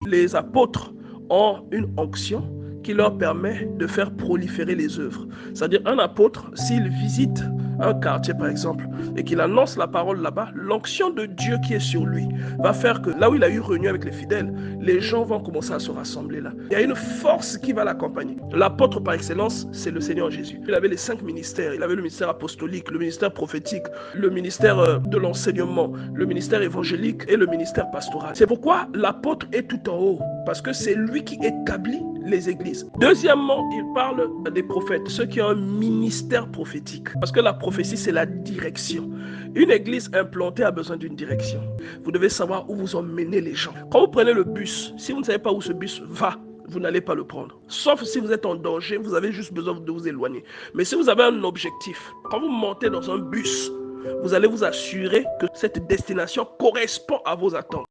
Les apôtres ont une onction qui leur permet de faire proliférer les œuvres. C'est-à-dire un apôtre, s'il visite un quartier par exemple, et qu'il annonce la parole là-bas, l'onction de Dieu qui est sur lui va faire que là où il a eu réunion avec les fidèles, les gens vont commencer à se rassembler là. Il y a une force qui va l'accompagner. L'apôtre par excellence, c'est le Seigneur Jésus. Il avait les 5 ministères. Il avait le ministère apostolique, le ministère prophétique, le ministère de l'enseignement, le ministère évangélique et le ministère pastoral. C'est pourquoi l'apôtre est tout en haut, parce que c'est lui qui établit les églises. Deuxièmement, il parle des prophètes, ceux qui ont un ministère prophétique. Parce que la prophétie, c'est la direction. Une église implantée a besoin d'une direction. Vous devez savoir où vous emmenez les gens. Quand vous prenez le bus, si vous ne savez pas où ce bus va, vous n'allez pas le prendre. Sauf si vous êtes en danger, vous avez juste besoin de vous éloigner. Mais si vous avez un objectif, quand vous montez dans un bus, vous allez vous assurer que cette destination correspond à vos attentes.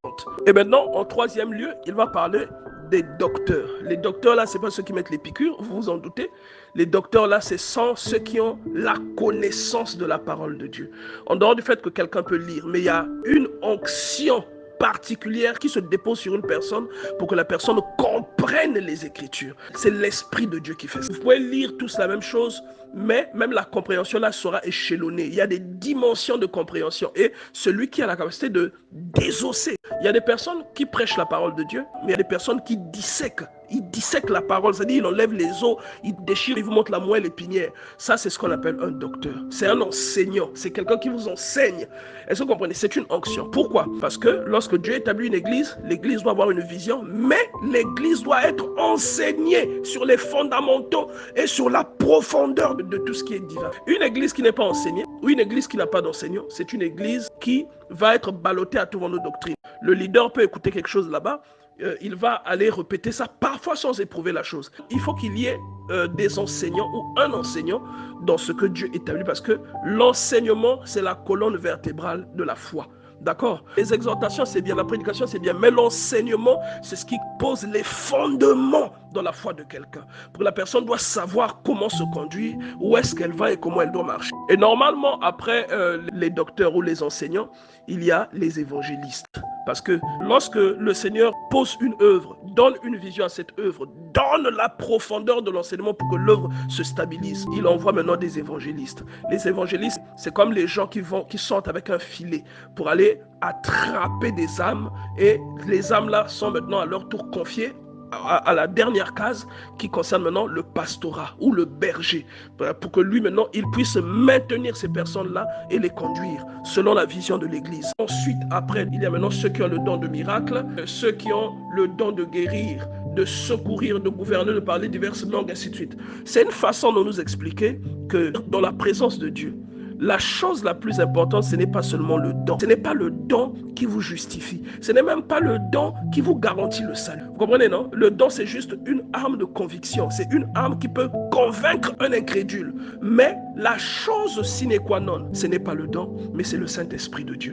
Et maintenant, en troisième lieu, il va parler des docteurs. Les docteurs là, c'est pas ceux qui mettent les piqûres, vous vous en doutez. Les docteurs là, ce sont ceux qui ont la connaissance de la parole de Dieu. En dehors du fait que quelqu'un peut lire, mais il y a une onction particulière qui se dépose sur une personne pour que la personne comprenne les Écritures. C'est l'Esprit de Dieu qui fait ça. Vous pouvez lire tous la même chose, mais même la compréhension là sera échelonnée. Il y a des dimensions de compréhension et celui qui a la capacité de désosser. Il y a des personnes qui prêchent la parole de Dieu, mais il y a des personnes qui dissèquent. Il dissèque la parole, c'est-à-dire il enlève les os, il déchire, il vous montre la moelle épinière. Ça, c'est ce qu'on appelle un docteur. C'est un enseignant, c'est quelqu'un qui vous enseigne. Est-ce que vous comprenez? C'est une onction. Pourquoi? Parce que lorsque Dieu établit une église, l'église doit avoir une vision, mais l'église doit être enseignée sur les fondamentaux et sur la profondeur de tout ce qui est divin. Une église qui n'est pas enseignée, ou une église qui n'a pas d'enseignant, c'est une église qui va être ballottée à tout vent de doctrine. Le leader peut écouter quelque chose là-bas, il va aller répéter ça, parfois sans éprouver la chose. Il faut qu'il y ait des enseignants ou un enseignant dans ce que Dieu établit, parce que l'enseignement, c'est la colonne vertébrale de la foi. D'accord? Les exhortations, c'est bien, la prédication, c'est bien, mais l'enseignement, c'est ce qui pose les fondements dans la foi de quelqu'un. Pour que la personne doit savoir comment se conduire, où est-ce qu'elle va et comment elle doit marcher. Et normalement, après les docteurs ou les enseignants, il y a les évangélistes. Parce que lorsque le Seigneur pose une œuvre, donne une vision à cette œuvre, donne la profondeur de l'enseignement pour que l'œuvre se stabilise, il envoie maintenant des évangélistes. Les évangélistes, c'est comme les gens qui sortent avec un filet pour aller attraper des âmes, et les âmes là sont maintenant à leur tour confiées à la dernière case qui concerne maintenant le pastorat ou le berger, pour que lui maintenant il puisse maintenir ces personnes-là et les conduire selon la vision de l'église. Ensuite, après, il y a maintenant ceux qui ont le don de miracle, ceux qui ont le don de guérir, de secourir, de gouverner, de parler diverses langues, ainsi de suite. C'est une façon de nous expliquer que dans la présence de Dieu, la chose la plus importante, ce n'est pas seulement le don. Ce n'est pas le don qui vous justifie. Ce n'est même pas le don qui vous garantit le salut. Vous comprenez, non? Le don, c'est juste une arme de conviction. C'est une arme qui peut convaincre un incrédule. Mais la chose sine qua non, ce n'est pas le don, mais c'est le Saint-Esprit de Dieu.